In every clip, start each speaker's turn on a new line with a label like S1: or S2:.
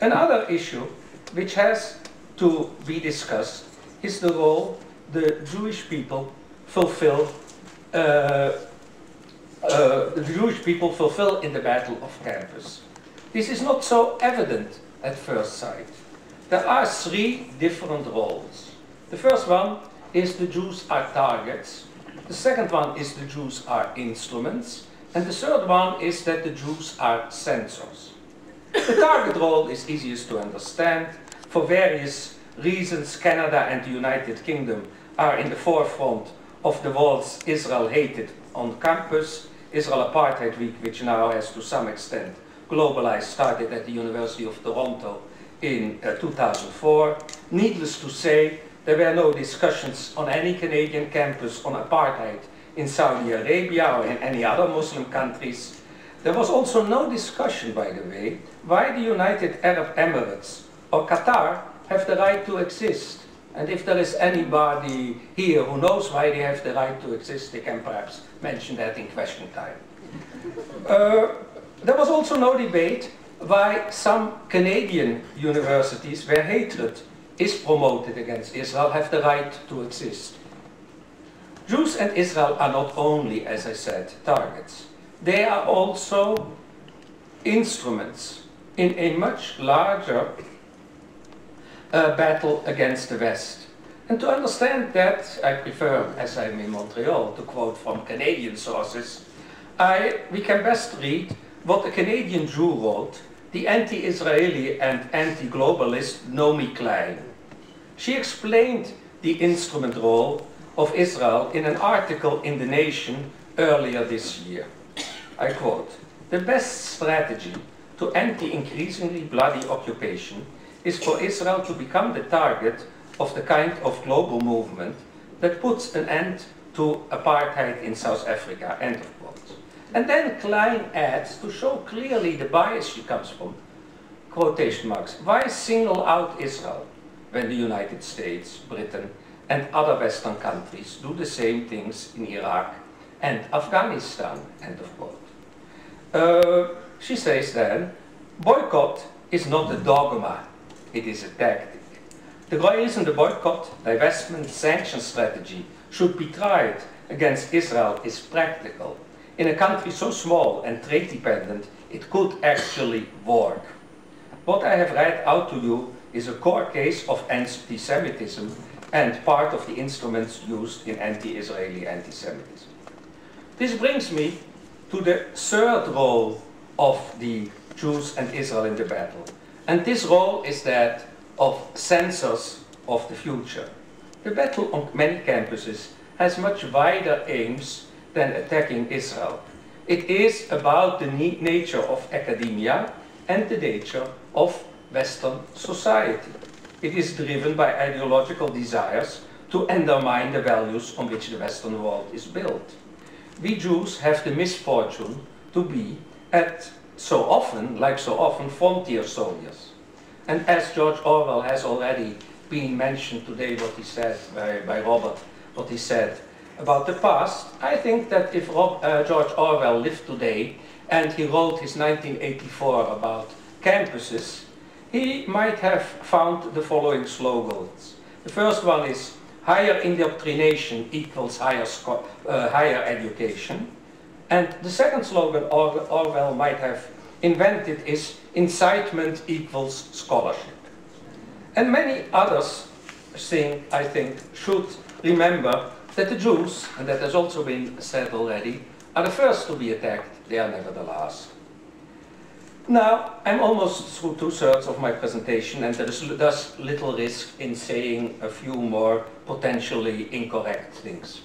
S1: Another issue which has to be discussed is the role the Jewish people fulfill in the battle of campus. This is not so evident at first sight. There are three different roles. The first one is the Jews are targets. The second one is the Jews are instruments. And the third one is that the Jews are censors. The target role is easiest to understand. For various reasons, Canada and the United Kingdom are in the forefront of the walls Israel hated on campus. Israel Apartheid Week, which now has to some extent globalized, started at the University of Toronto in 2004. Needless to say, there were no discussions on any Canadian campus on apartheid in Saudi Arabia or in any other Muslim countries. There was also no discussion, by the way, why the United Arab Emirates or Qatar have the right to exist. And if there is anybody here who knows why they have the right to exist, they can perhaps mention that in question time. There was also no debate why some Canadian universities where hatred is promoted against Israel have the right to exist. Jews and Israel are not only, as I said, targets. They are also instruments in a much larger battle against the West. And to understand that, I prefer, as I'm in Montreal, to quote from Canadian sources, we can best read what a Canadian Jew wrote, the anti-Israeli and anti-globalist Naomi Klein. She explained the instrument role of Israel in an article in The Nation earlier this year. I quote, "The best strategy to end the increasingly bloody occupation is for Israel to become the target of the kind of global movement that puts an end to apartheid in South Africa," end of quote. And then Klein adds, to show clearly the bias she comes from, quotation marks, "Why single out Israel when the United States, Britain, and other Western countries do the same things in Iraq and Afghanistan," end of quote. She says then, boycott is not a dogma, it is a tactic. The reason the boycott, divestment, sanction strategy should be tried against Israel is practical. In a country so small and trade dependent, it could actually work. What I have read out to you is a core case of anti-Semitism and part of the instruments used in anti-Israeli anti-Semitism. This brings me to the third role of the Jews and Israel in the battle. And this role is that of censors of the future. The battle on many campuses has much wider aims than attacking Israel. It is about the nature of academia and the nature of Western society. It is driven by ideological desires to undermine the values on which the Western world is built. We Jews have the misfortune to be, so often, frontier soldiers. And as George Orwell has already been mentioned today, what he said by Robert, what he said about the past, I think that if George Orwell lived today and he wrote his 1984 about campuses, he might have found the following slogans. The first one is, higher indoctrination equals higher education. And the second slogan Orwell might have invented is, incitement equals scholarship. And many others, I think, should remember that the Jews, and that has also been said already, are the first to be attacked, they are never the last. Now, I'm almost through 2/3 of my presentation, and there is thus little risk in saying a few more potentially incorrect things.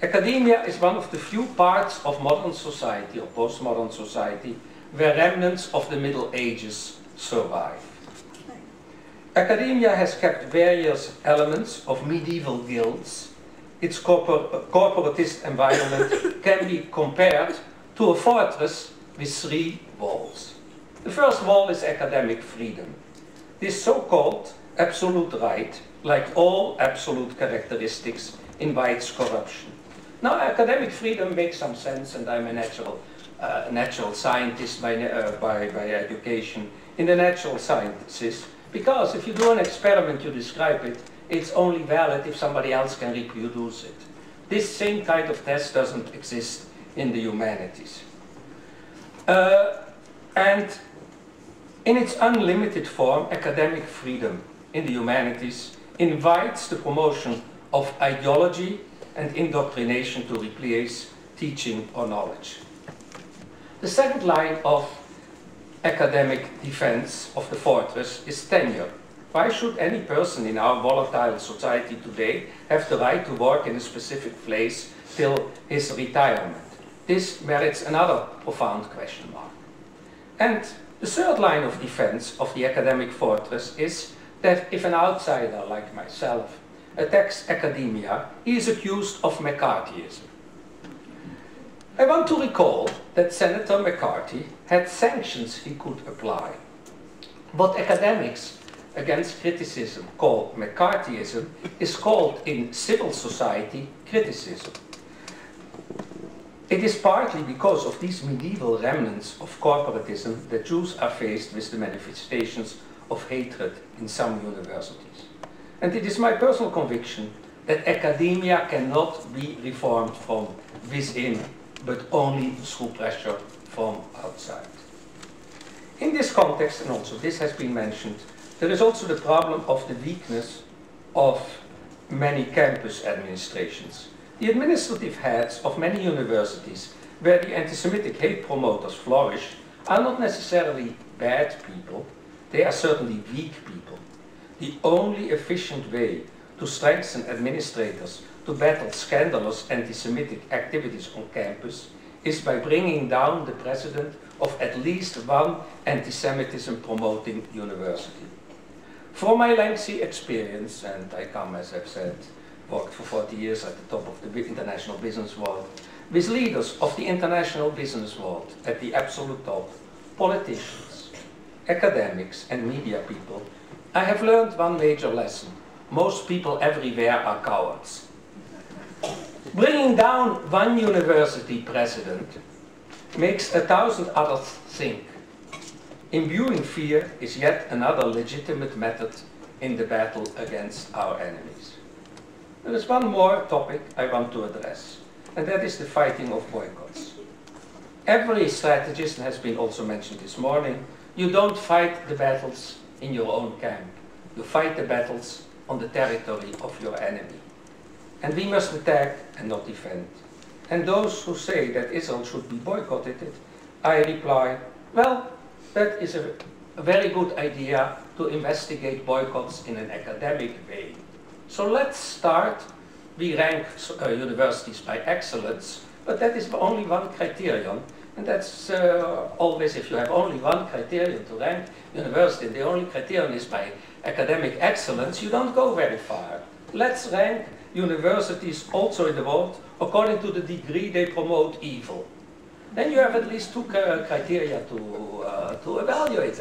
S1: Academia is one of the few parts of modern society, or postmodern society, where remnants of the Middle Ages survive. Academia has kept various elements of medieval guilds. Its corporatist environment can be compared to a fortress with 3 walls. The first wall is academic freedom. This so-called absolute right, like all absolute characteristics, invites corruption. Now, academic freedom makes some sense, and I'm a natural scientist by education in the natural sciences, because if you do an experiment, you describe it, it's only valid if somebody else can reproduce it. This same kind of test doesn't exist in the humanities. And in its unlimited form, academic freedom in the humanities invites the promotion of ideology and indoctrination to replace teaching or knowledge. The second line of academic defense of the fortress is tenure. Why should any person in our volatile society today have the right to work in a specific place till his retirement? This merits another profound question mark. And the third line of defense of the academic fortress is that if an outsider like myself attacks academia, he is accused of McCarthyism. I want to recall that Senator McCarthy had sanctions he could apply. What academics against criticism call McCarthyism is called in civil society criticism. It is partly because of these medieval remnants of corporatism that Jews are faced with the manifestations of hatred in some universities. And it is my personal conviction that academia cannot be reformed from within, but only through pressure from outside. In this context, and also this has been mentioned, there is also the problem of the weakness of many campus administrations. The administrative heads of many universities where the anti-Semitic hate promoters flourish are not necessarily bad people, they are certainly weak people. The only efficient way to strengthen administrators to battle scandalous anti-Semitic activities on campus is by bringing down the president of at least one anti-Semitism promoting university. From my lengthy experience, and I come, as I've said, worked for 40 years at the top of the international business world, with leaders of the international business world at the absolute top, politicians, academics and media people, I have learned one major lesson. Most people everywhere are cowards. Bringing down one university president makes 1,000 others think. Imbuing fear is yet another legitimate method in the battle against our enemies. There is one more topic I want to address, and that is the fighting of boycotts. Every strategist, and has been also mentioned this morning, you don't fight the battles in your own camp. You fight the battles on the territory of your enemy. And we must attack and not defend. And those who say that Israel should be boycotted, I reply, well, that is a very good idea to investigate boycotts in an academic way. So let's start. We rank universities by excellence, but that is only one criterion. And that's always, if you have only one criterion to rank university, and the only criterion is by academic excellence, you don't go very far. Let's rank universities also in the world according to the degree they promote evil. Then you have at least two criteria to evaluate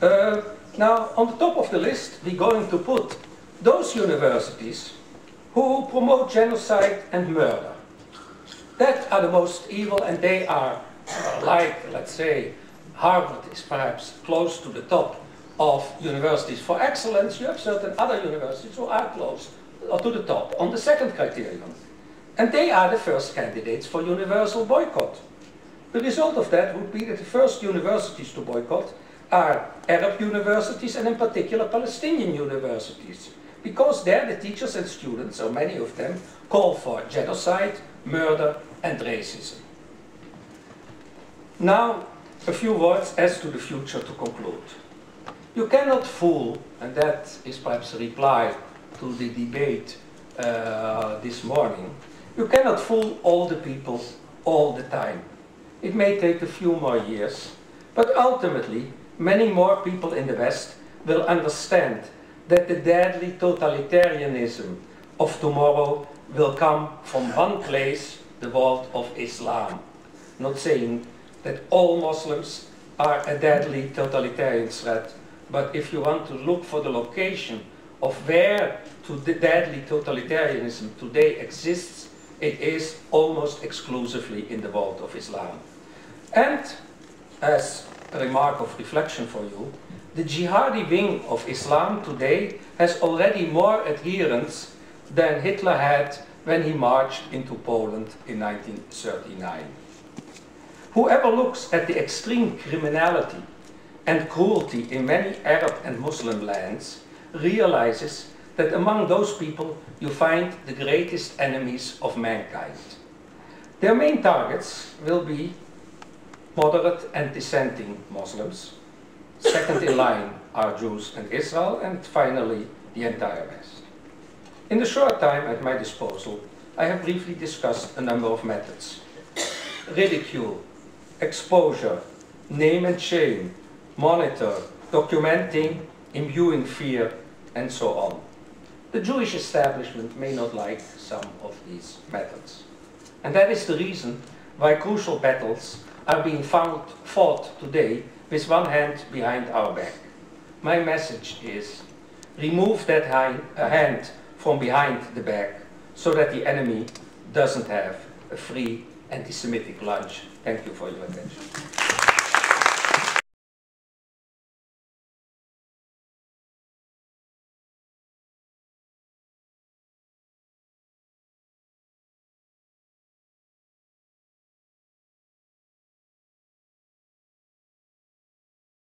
S1: them. Now, on the top of the list, we're going to put those universities who promote genocide and murder. That are the most evil, and they are like, let's say, Harvard is perhaps close to the top of universities for excellence. You have certain other universities who are close to the top on the second criterion. And they are the first candidates for universal boycott. The result of that would be that the first universities to boycott are Arab universities, and in particular Palestinian universities, because there the teachers and students, or many of them, call for genocide, murder and racism. Now, a few words as to the future to conclude. You cannot fool, and that is perhaps a reply to the debate this morning, you cannot fool all the people all the time. It may take a few more years, but ultimately many more people in the West will understand that the deadly totalitarianism of tomorrow will come from one place, the world of Islam. Not saying that all Muslims are a deadly totalitarian threat, but if you want to look for the location of where the deadly totalitarianism today exists, it is almost exclusively in the world of Islam. And as a remark of reflection for you. The jihadi wing of Islam today has already more adherents than Hitler had when he marched into Poland in 1939. Whoever looks at the extreme criminality and cruelty in many Arab and Muslim lands realizes that among those people you find the greatest enemies of mankind. Their main targets will be moderate and dissenting Muslims. Second in line are Jews and Israel, and finally the entire West. In the short time at my disposal, I have briefly discussed a number of methods. Ridicule, exposure, name and shame, monitor, documenting, imbuing fear, and so on. The Jewish establishment may not like some of these methods. And that is the reason why crucial battles are being fought today with one hand behind our back. My message is, remove that hand from behind the back so that the enemy doesn't have a free anti-Semitic lunch. Thank you for your attention.